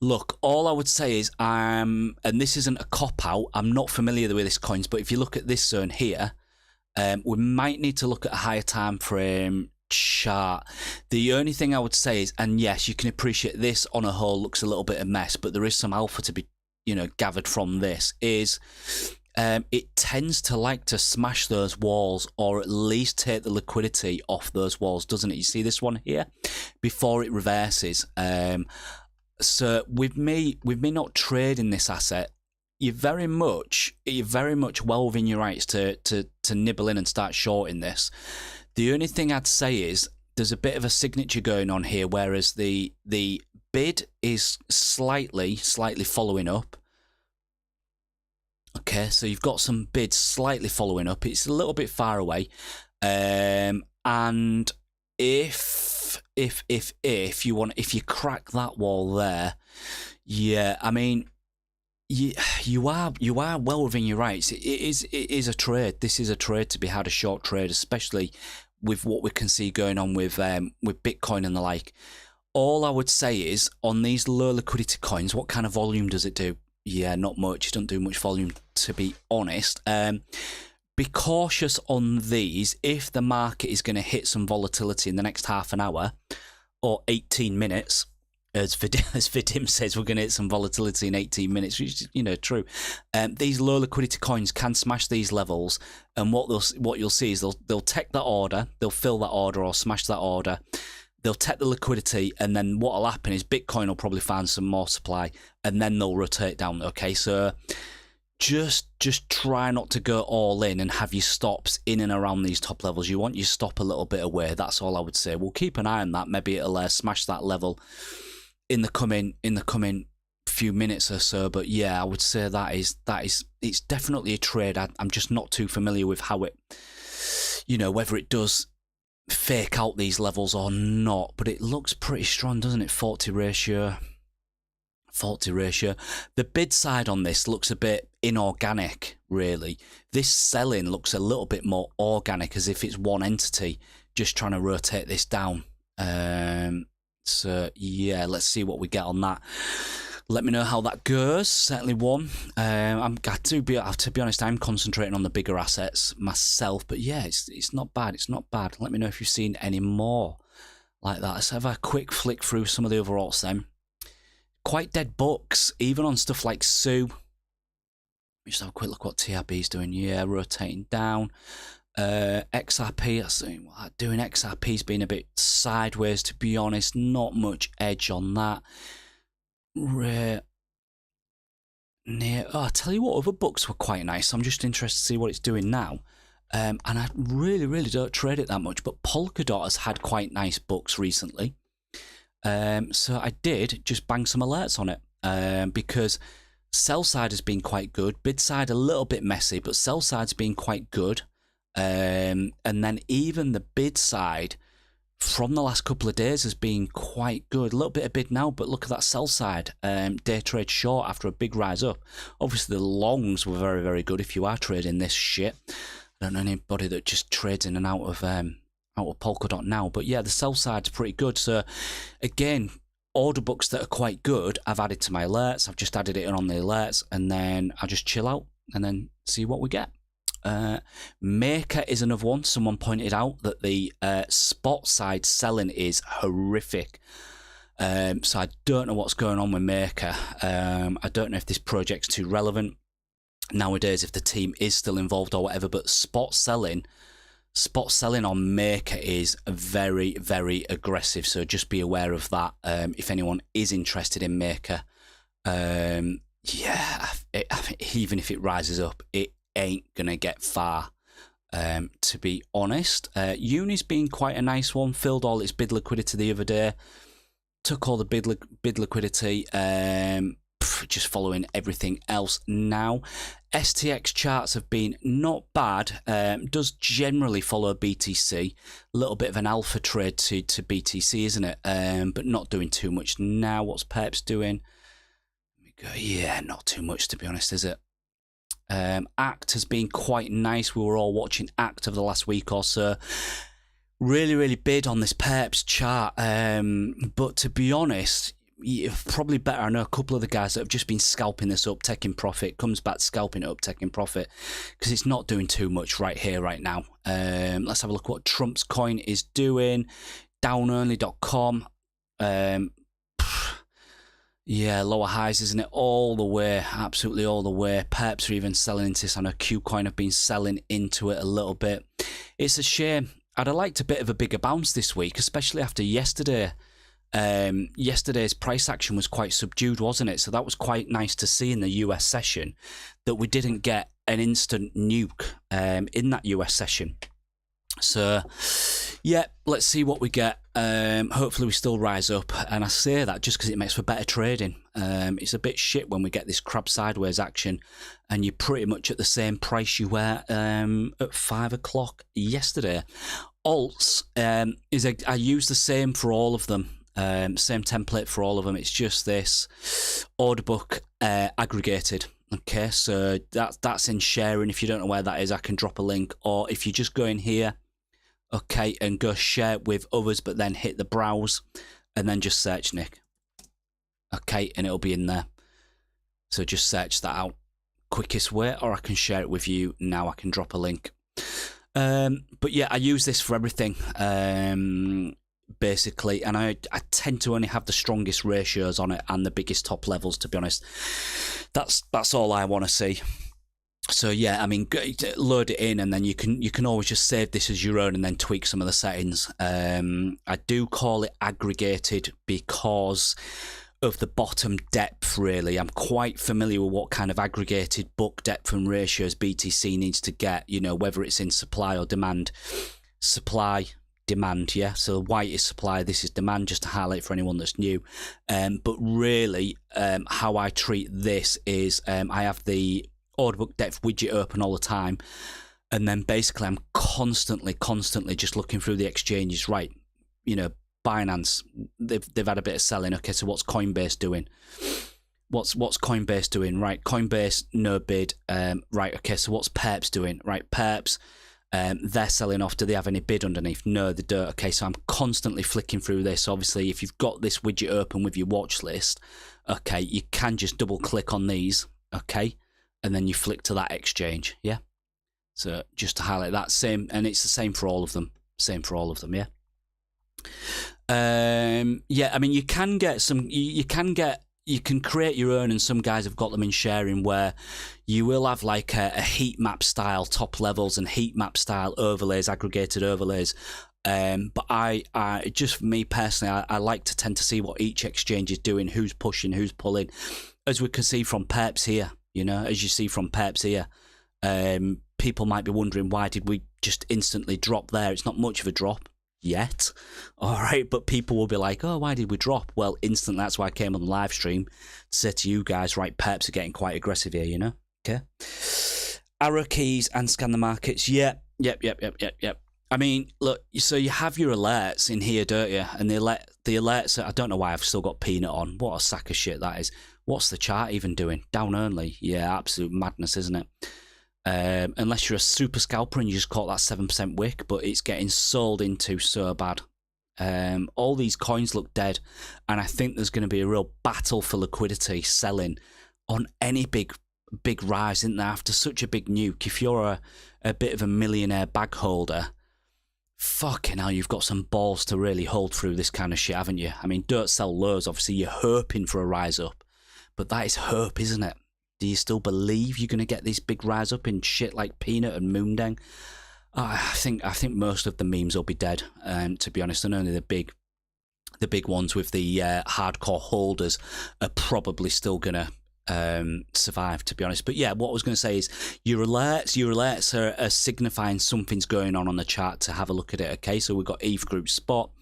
Look, all I would say is, and this isn't a cop-out, I'm not familiar with this coins, but if you look at this zone here, we might need to look at a higher time frame chart. The only thing I would say is, and yes, you can appreciate this on a whole looks a little bit a mess, but there is some alpha to be, you know, gathered from this, is it tends to like to smash those walls or at least take the liquidity off those walls, doesn't it? You see this one here before it reverses. So with me not trading this asset, you're very much well within your rights to nibble in and start shorting this. The only thing I'd say is there's a bit of a signature going on here, whereas the bid is slightly following up. Okay, so you've got some bids slightly following up. It's a little bit far away, and if you crack that wall there, yeah, I mean, you are well within your rights. It is a trade. This is a trade to be had, a short trade, especially with what we can see going on with Bitcoin and the like. All I would say is on these low liquidity coins, what kind of volume does it do? Yeah, not much. It doesn't do much volume, to be honest. Be cautious on these. If the market is going to hit some volatility in the next half an hour or 18 minutes, as Vidim says, we're going to hit some volatility in 18 minutes, which is, you know, true. These low liquidity coins can smash these levels, and what you'll see is they'll take that order, they'll fill that order or smash that order. They'll take the liquidity, and then what will happen is Bitcoin will probably find some more supply, and then they'll rotate down. Okay, so just try not to go all in and have your stops in and around these top levels. You want your stop a little bit away. That's all I would say. We'll keep an eye on that. Maybe it'll smash that level in the coming few minutes or so. But yeah, I would say that is it's definitely a trade. I'm just not too familiar with how it, you know, whether it does fake out these levels or not, but it looks pretty strong, doesn't it? 40 ratio. The bid side on this looks a bit inorganic, really. This selling looks a little bit more organic, as if it's one entity just trying to rotate this down. So yeah, let's see what we get on that. Let me know how that goes. Certainly one. To be honest, I'm concentrating on the bigger assets myself. But yeah, it's not bad. It's not bad. Let me know if you've seen any more like that. Let's have a quick flick through some of the other alts then. Quite dead books, even on stuff like Sue. Just have a quick look what TRB's doing. Yeah, rotating down. XRP, I see what I'm doing. XRP's been a bit sideways, to be honest. Not much edge on that. I'll tell you what, other books were quite nice. I'm just interested to see what it's doing now. And I really don't trade it that much, but Polkadot has had quite nice books recently. So I did just bang some alerts on it, because sell side has been quite good, bid side a little bit messy, but sell side's been quite good. And then even the bid side from the last couple of days has been quite good. A little bit of bid now, but look at that sell side. Day trade short after a big rise up. Obviously the longs were very good if you are trading this shit. I don't know anybody that just trades in and out of Polkadot now, but yeah, the sell side's pretty good. So again, order books that are quite good I've added to my alerts. I've just added it on the alerts, and then I just chill out and then see what we get. Maker is another one. Someone pointed out that the spot side selling is horrific. So I don't know what's going on with Maker. I don't know if this project's too relevant nowadays, if the team is still involved or whatever, but spot selling on Maker is very aggressive. So just be aware of that. If anyone is interested in Maker, even if it rises up, it ain't gonna get far, to be honest. Uni's been quite a nice one. Filled all its bid liquidity the other day. Took all the bid liquidity. Just following everything else now. STX charts have been not bad. Does generally follow BTC. A little bit of an alpha trade to BTC, isn't it? But not doing too much now. What's Perps doing? Let me go. Yeah, not too much, to be honest, is it? Act has been quite nice. We were all watching Act over the last week or so. Really bid on this Perps chart. But to be honest, you're probably better. I know a couple of the guys that have just been scalping this up, taking profit, comes back scalping it up, taking profit, because it's not doing too much right here, right now. Let's have a look what Trump's coin is doing. Downonly.com. Yeah, lower highs, isn't it? All the way, absolutely all the way. Perps are even selling into this. I know Qcoin have been selling into it a little bit. It's a shame. I'd have liked a bit of a bigger bounce this week, especially after yesterday. Yesterday's price action was quite subdued, wasn't it? So that was quite nice to see in the US session that we didn't get an instant nuke in that US session. So yeah, let's see what we get. Hopefully we still rise up, and I say that just because it makes for better trading. It's a bit shit when we get this crab sideways action and you're pretty much at the same price you were at 5 o'clock yesterday. Alts, I use the same for all of them. Same template for all of them. It's just this order book aggregated. Okay, so that's in sharing. If you don't know where that is, I can drop a link. Or if you just go in here, okay, and go share with others, but then hit the browse and then just search Nick. Okay, and it'll be in there. So just search that out. Quickest way, or I can share it with you now. I can drop a link. But yeah, I use this for everything. Basically, and I tend to only have the strongest ratios on it and the biggest top levels, to be honest. That's all I want to see. So yeah, I mean, load it in, and then you can always just save this as your own and then tweak some of the settings. I do call it aggregated because of the bottom depth, really. I'm quite familiar with what kind of aggregated book depth and ratios BTC needs to get, you know, whether it's in supply or demand. Supply, demand, yeah, so white is supply, this is demand, just to highlight for anyone that's new. But really, how I treat this is I have the order book depth widget open all the time, and then basically I'm constantly just looking through the exchanges. Right, you know, Binance, they've had a bit of selling. Okay, so what's Coinbase doing? What's Coinbase doing? Right, Coinbase no bid. Right, okay, so what's Perps doing? Right, Perps, they're selling off. Do they have any bid underneath? No, they don't. Okay, so I'm constantly flicking through this. Obviously, if you've got this widget open with your watch list, okay, you can just double click on these, okay, and then you flick to that exchange, yeah. So just to highlight that, same, and it's the same for all of them. Same for all of them, yeah. Yeah, I mean, you can get some. You can create your own, and some guys have got them in sharing where you will have like a heat map style top levels and heat map style overlays, aggregated overlays. But I just me personally, I like to tend to see what each exchange is doing, who's pushing, who's pulling, as we can see from Perps here. You know, as you see from Perps here, people might be wondering, why did we just instantly drop there? It's not much of a drop yet, all right, but people will be like, oh, why did we drop? Well, instantly, that's why I came on the live stream to say to you guys, right, Perps are getting quite aggressive here, you know. Okay, arrow keys and scan the markets. Yep. I mean, look, so you have your alerts in here, don't you? And the alerts, I don't know why I've still got Peanut on. What a sack of shit that is. What's the chart even doing? Down only. Yeah, absolute madness, isn't it? Unless you're a super scalper and you just caught that 7% wick, but it's getting sold into so bad. All these coins look dead, and I think there's going to be a real battle for liquidity selling on any big rise, isn't there, after such a big nuke. If you're a bit of a millionaire bag holder, fucking hell, you've got some balls to really hold through this kind of shit, haven't you? I mean, don't sell lows. Obviously, you're hoping for a rise up, but that is hope, isn't it? Do you still believe you're going to get this big rise up in shit like Peanut and Moondeng? I think most of the memes will be dead, to be honest, and only the big ones with the hardcore holders are probably still going to survive, to be honest. But yeah, what I was going to say is your alerts are signifying something's going on the chart to have a look at it. Okay, so we've got ETH group spot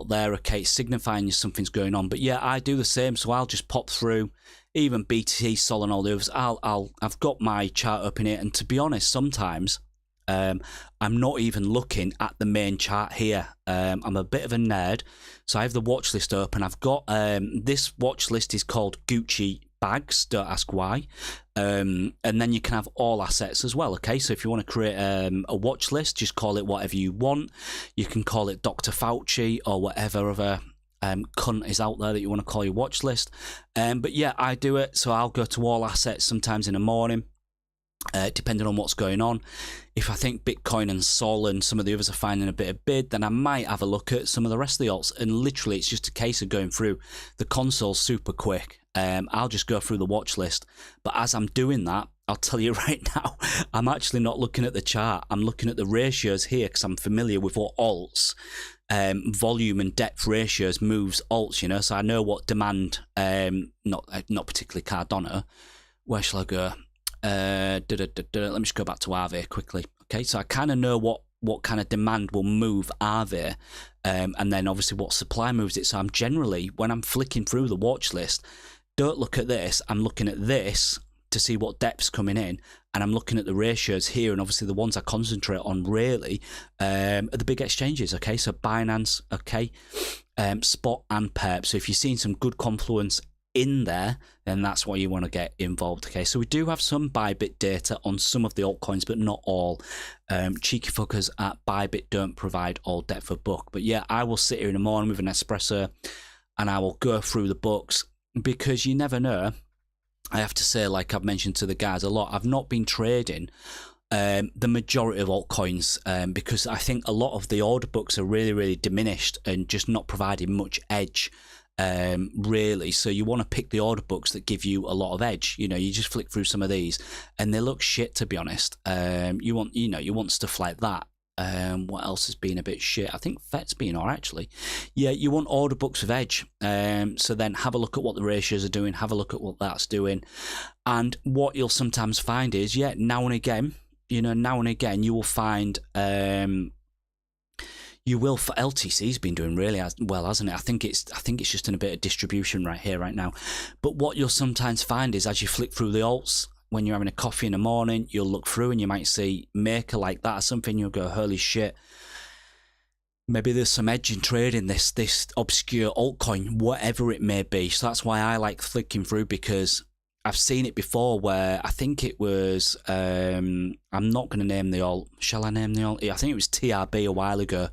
there. Okay, signifying something's going on. But yeah, I do the same, so I'll just pop through. Even BTC, Sol, and all the others, I've got my chart up in it, and to be honest, sometimes I'm not even looking at the main chart here. I'm a bit of a nerd, so I have the watch list open. I've got this watch list is called Gucci bags. Don't ask why. And then you can have all assets as well. Okay, so if you want to create a watch list, just call it whatever you want. You can call it Dr. Fauci or whatever other cunt is out there that you want to call your watch list. But yeah, I do it, so I'll go to all assets sometimes in the morning, depending on what's going on. If I think Bitcoin and Sol and some of the others are finding a bit of bid, then I might have a look at some of the rest of the alts. And literally, it's just a case of going through the console super quick. I'll just go through the watch list. But as I'm doing that, I'll tell you right now, I'm actually not looking at the chart. I'm looking at the ratios here because I'm familiar with what alts, volume and depth ratios moves alts, you know. So I know what demand, not particularly Cardano. Where shall I go? Let me just go back to Aave quickly. Okay, so I kind of know what kind of demand will move are there, and then obviously what supply moves it. So I'm generally, when I'm flicking through the watch list, don't look at this, I'm looking at this to see what depth's coming in, and I'm looking at the ratios here, and obviously the ones I concentrate on really are the big exchanges, okay? So Binance, okay, Spot and Perp. So if you're seeing some good confluence in there, then that's why you want to get involved, okay? So we do have some Bybit data on some of the altcoins, but not all. Cheeky fuckers at Bybit don't provide all depth of book. But yeah, I will sit here in the morning with an espresso and I will go through the books, because you never know. I have to say, like I've mentioned to the guys a lot, I've not been trading the majority of altcoins because I think a lot of the order books are really, really diminished and just not providing much edge, really. So you want to pick the order books that give you a lot of edge. You know, you just flick through some of these and they look shit, to be honest. You want stuff like that. What else has been a bit shit? I think FET's been alright, actually. Yeah, you want order books of edge. So then have a look at what the ratios are doing, have a look at what that's doing. And what you'll sometimes find is, yeah, now and again, you will find LTC's been doing really well, hasn't it? I think it's just in a bit of distribution right here, right now. But what you'll sometimes find is, as you flick through the alts, when you're having a coffee in the morning, you'll look through and you might see Maker like that or something. You'll go, holy shit, maybe there's some edge in trading this obscure altcoin, whatever it may be. So that's why I like flicking through, because I've seen it before where I think it was, I'm not going to name the alt. Shall I name the alt? I think it was TRB a while ago,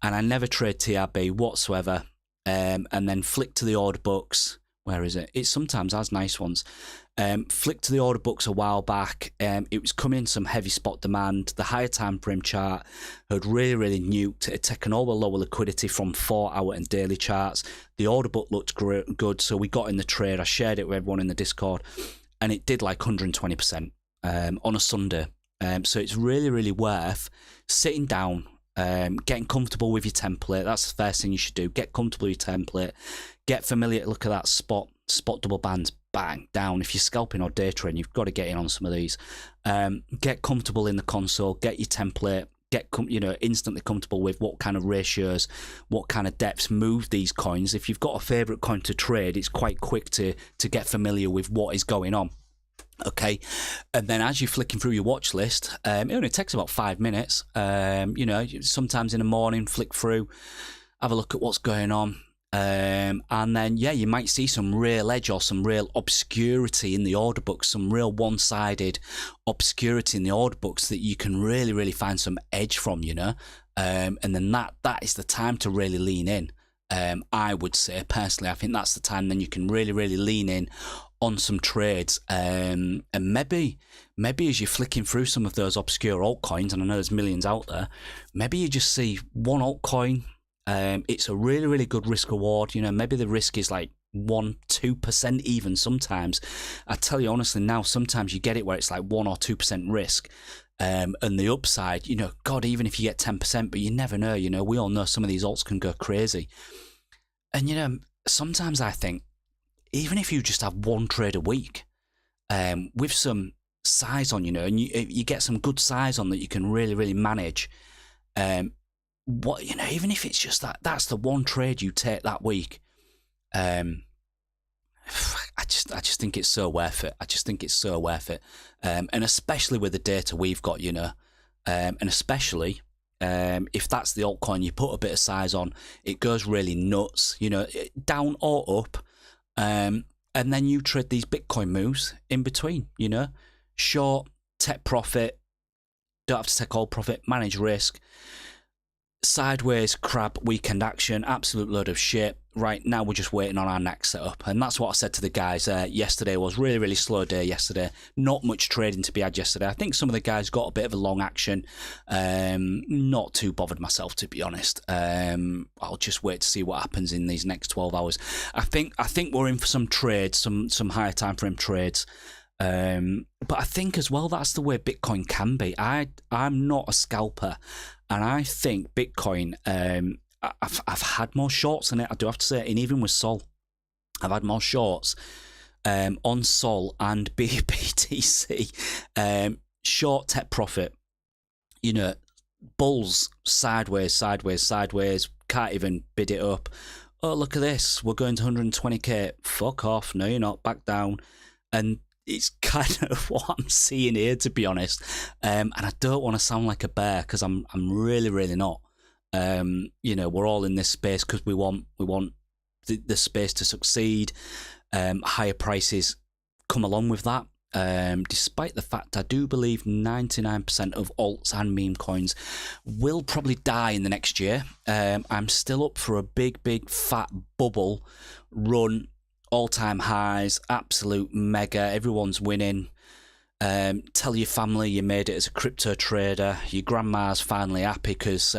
and I never trade TRB whatsoever. And then flick to the order books. Where is it? It sometimes has nice ones. Flicked to the order books a while back. It was coming in some heavy spot demand. The higher time frame chart had really nuked. It had taken all the lower liquidity from 4-hour and daily charts. The order book looked good, so we got in the trade. I shared it with everyone in the Discord, and it did like 120% on a Sunday. So it's really worth sitting down, getting comfortable with your template. That's the first thing you should do. Get comfortable with your template. Get familiar. Look at that spot double bands, bang, down. If you're scalping or day trading, you've got to get in on some of these. Get comfortable in the console. Get your template. Get instantly comfortable with what kind of ratios, what kind of depths move these coins. If you've got a favorite coin to trade, it's quite quick to get familiar with what is going on. Okay, and then as you're flicking through your watch list, it only takes about 5 minutes. Sometimes in the morning, flick through, have a look at what's going on. And then, yeah, you might see some real edge or some real obscurity in the order books, some real one-sided obscurity in the order books that you can really find some edge from, and then that is the time to really lean in. I would say, personally, I think that's the time then you can really lean in on some trades, and maybe as you're flicking through some of those obscure altcoins, and I know there's millions out there, maybe you just see one altcoin. It's a really good risk reward. Maybe the risk is like 1-2% even sometimes. I tell you honestly now, sometimes you get it where it's like 1 or 2% risk. And the upside, God, even if you get 10%, but you never know, we all know some of these alts can go crazy. And, sometimes I think, even if you just have one trade a week, with some size on, and you get some good size on that you can really manage, even if it's just that's the one trade you take that week, I just think it's so worth it. I just think it's so worth it, and especially with the data we've got, and especially if that's the altcoin you put a bit of size on, it goes really nuts, down or up, and then you trade these Bitcoin moves in between, short, take profit, don't have to take all profit, manage risk. Sideways crab weekend action, absolute load of shit. Right now we're just waiting on our next setup, and that's what I said to the guys yesterday. Was really slow day yesterday, not much trading to be had yesterday. I think some of the guys got a bit of a long action, not too bothered myself, to be honest. I'll just wait to see what happens in these next 12 hours. I think we're in for some trades, some higher time frame trades. But I think as well, that's the way Bitcoin can be. I'm not a scalper, and I think Bitcoin, I've had more shorts in it, I do have to say, and even with Sol, I've had more shorts on Sol and BTC. Short, take profit, bulls, sideways, sideways, sideways, can't even bid it up. Oh, look at this, we're going to 120k. Fuck off, no you're not, back down. And it's kind of what I'm seeing here, to be honest. And I don't want to sound like a bear, because I'm really, really not. You know, we're all in this space because we want the space to succeed. Higher prices come along with that. Despite the fact I do believe 99% of alts and meme coins will probably die in the next year. I'm still up for a big fat bubble run, all-time highs, absolute mega, everyone's winning. Tell your family you made it as a crypto trader. Your grandma's finally happy because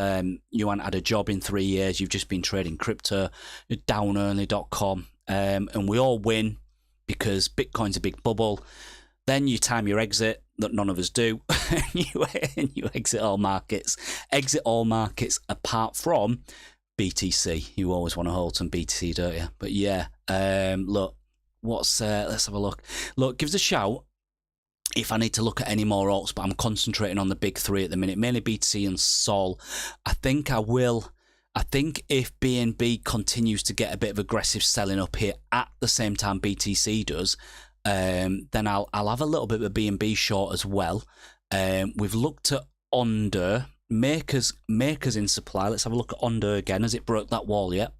you haven't had a job in 3 years. You've just been trading crypto, downonly.com. And we all win because Bitcoin's a big bubble. Then you time your exit, that none of us do, and you exit all markets. Exit all markets apart from BTC. You always want to hold some BTC, don't you? But yeah, look, let's have a look. Look, give us a shout if I need to look at any more alts, but I'm concentrating on the big three at the minute, mainly BTC and Sol. I think I will. I think if BNB continues to get a bit of aggressive selling up here at the same time BTC does, then I'll have a little bit of a BNB short as well. We've looked at ONDO, makers in supply. Let's have a look at ONDO again. Has it broke that wall yet?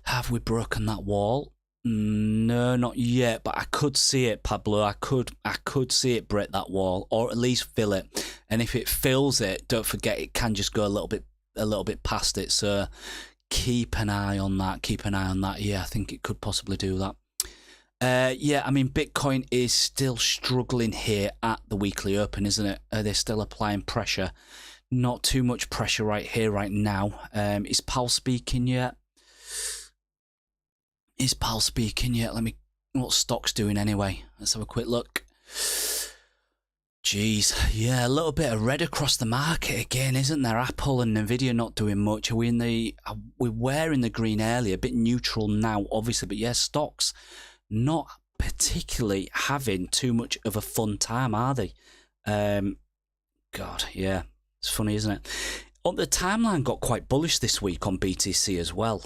Have we broken that wall? No, not yet, but I could see it, Pablo. I could see it break that wall, or at least fill it. And if it fills it, don't forget it can just go a little bit past it. So keep an eye on that. Keep an eye on that. Yeah, I think it could possibly do that. Yeah, I mean, Bitcoin is still struggling here at the weekly open, isn't it? They're still applying pressure. Not too much pressure right here, right now. Is Pal speaking yet? Is Pal speaking yet? What's stocks doing anyway? Let's have a quick look. Jeez, yeah, a little bit of red across the market again, isn't there? Apple and Nvidia not doing much. We were in the green earlier, a bit neutral now, obviously, but yeah, stocks not particularly having too much of a fun time, are they? God, yeah, it's funny, isn't it? The timeline got quite bullish this week on BTC as well,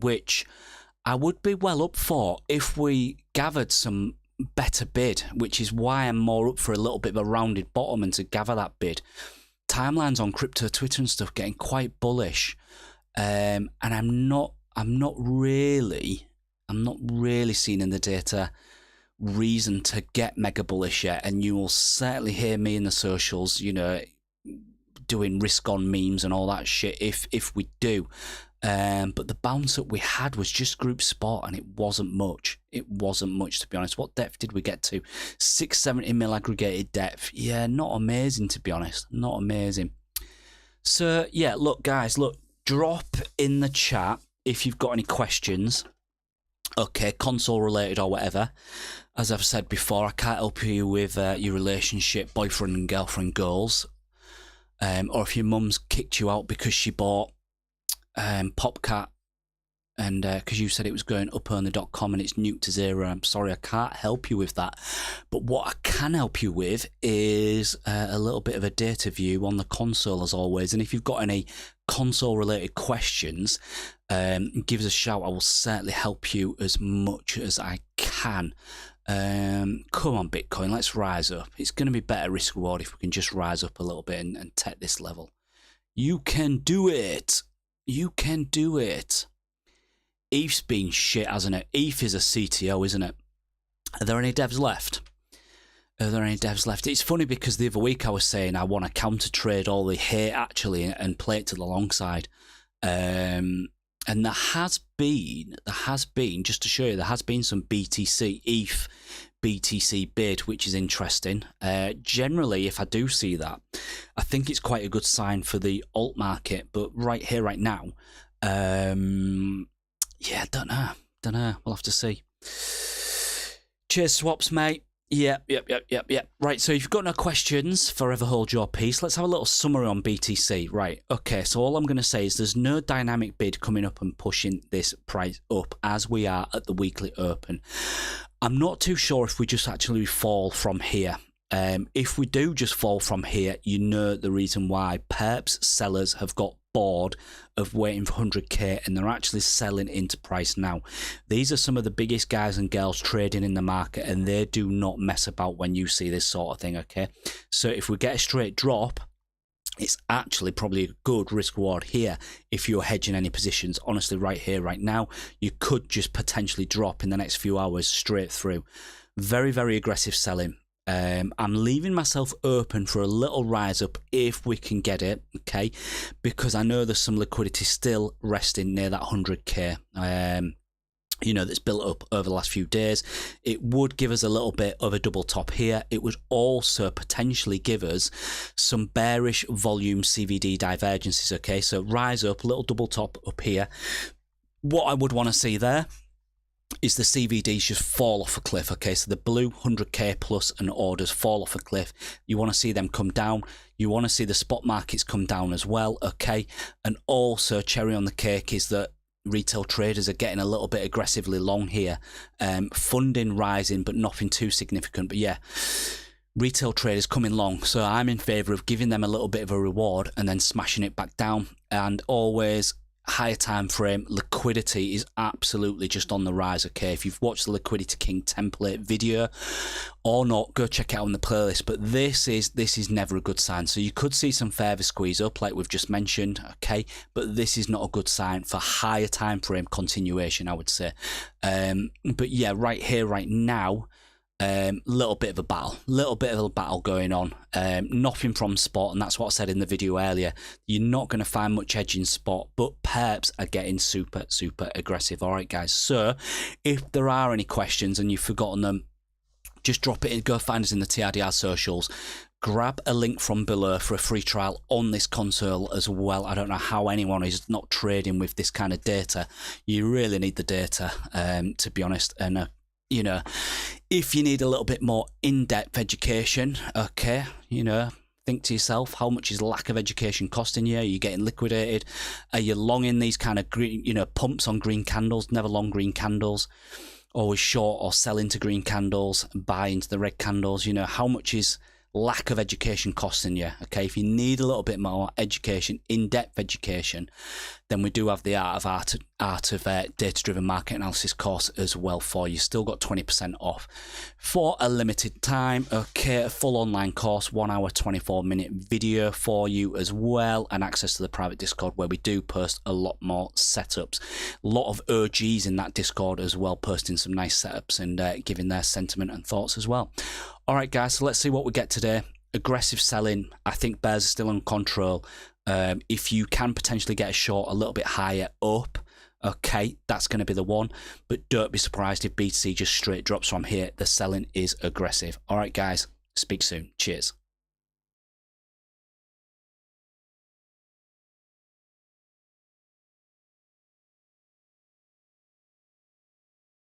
which I would be well up for if we gathered some better bid, which is why I'm more up for a little bit of a rounded bottom and to gather that bid. Timelines on crypto Twitter and stuff getting quite bullish, and I'm not really seeing in the data reason to get mega bullish yet. And you will certainly hear me in the socials, you know, doing risk on memes and all that shit if we do. But the bounce up we had was just group spot, and it wasn't much. It wasn't much, to be honest. What depth did we get to? 670 mil aggregated depth. Yeah, not amazing, to be honest. Not amazing. So yeah, look guys, look, drop in the chat if you've got any questions. Okay, console related or whatever. As I've said before, I can't help you with your relationship, boyfriend and girlfriend goals. Or if your mum's kicked you out because she bought Popcat, and because you said it was going up on the .com and it's nuked to zero. I'm sorry, I can't help you with that. But what I can help you with is a little bit of a data view on the console, as always. And if you've got any console related questions, give us a shout. I will certainly help you as much as I can. Come on, Bitcoin, let's rise up. It's going to be better risk reward if we can just rise up a little bit and take this level. You can do it. You can do it. ETH's been shit, hasn't it? ETH is a CTO, isn't it? Are there any devs left? Are there any devs left? It's funny because the other week I was saying I want to counter trade all the hate actually and play it to the long side. And there has been, just to show you, there has been some BTC, ETH, BTC bid, which is interesting. Generally, if I do see that, I think it's quite a good sign for the alt market. But right here, right now, yeah, don't know. We'll have to see. Cheers, swaps, mate. Yep. Right, so if you've got no questions, forever hold your peace. Let's have a little summary on BTC. Right, okay, so all I'm going to say is there's no dynamic bid coming up and pushing this price up as we are at the weekly open. I'm not too sure if we just actually fall from here. If we do just fall from here, you know the reason why. Perps sellers have got bored of waiting for 100k and they're actually selling into price now. These are some of the biggest guys and girls trading in the market, and they do not mess about when you see this sort of thing, okay? So if we get a straight drop, it's actually probably a good risk reward here if you're hedging any positions. Honestly, right here, right now, you could just potentially drop in the next few hours straight through. Very, very aggressive selling. I'm leaving myself open for a little rise up if we can get it, okay? Because I know there's some liquidity still resting near that 100k. You know, that's built up over the last few days. It would give us a little bit of a double top here. It would also potentially give us some bearish volume CVD divergences, okay? So rise up, little double top up here. What I would want to see there is the CVDs just fall off a cliff, okay? So the blue 100k plus and orders fall off a cliff. You want to see them come down. You want to see the spot markets come down as well, okay? And also, cherry on the cake is that retail traders are getting a little bit aggressively long here. Funding rising, but nothing too significant. But yeah, retail traders coming long. So I'm in favor of giving them a little bit of a reward and then smashing it back down. And always higher time frame liquidity is absolutely just on the rise, okay? If you've watched the Liquidity King template video or not, go check it out on the playlist. But this is never a good sign. So you could see some further squeeze up like we've just mentioned, okay? But this is not a good sign for higher time frame continuation, I would say. But yeah, right here, right now, little bit of a battle going on. Nothing from spot, and that's what I said in the video earlier. You're not going to find much edge in spot, but perps are getting super aggressive. All right, guys, so if there are any questions and you've forgotten them, just drop it in. Go find us in the TRDR socials. Grab a link from below for a free trial on this console as well. I don't know how anyone is not trading with this kind of data. You really need the data, to be honest. And you know, if you need a little bit more in-depth education, okay, you know, think to yourself, how much is lack of education costing you? Are you getting liquidated? Are you long in these kind of green, you know, pumps on green candles? Never long green candles. Always short or sell into green candles, buy into the red candles. You know, how much is lack of education costing you? Okay, if you need a little bit more education, in-depth education, then we do have the art of data-driven market analysis course as well for you. Still got 20% off for a limited time. Okay, a full online course, 1 hour 24-minute video for you as well, and access to the private Discord where we do post a lot more setups. A lot of OGs in that Discord as well, posting some nice setups and giving their sentiment and thoughts as well. All right, guys, so let's see what we get today. Aggressive selling. I think bears are still on control. If you can potentially get a short a little bit higher up, okay, that's going to be the one. But don't be surprised if BTC just straight drops from here. The selling is aggressive. All right, guys, speak soon. Cheers.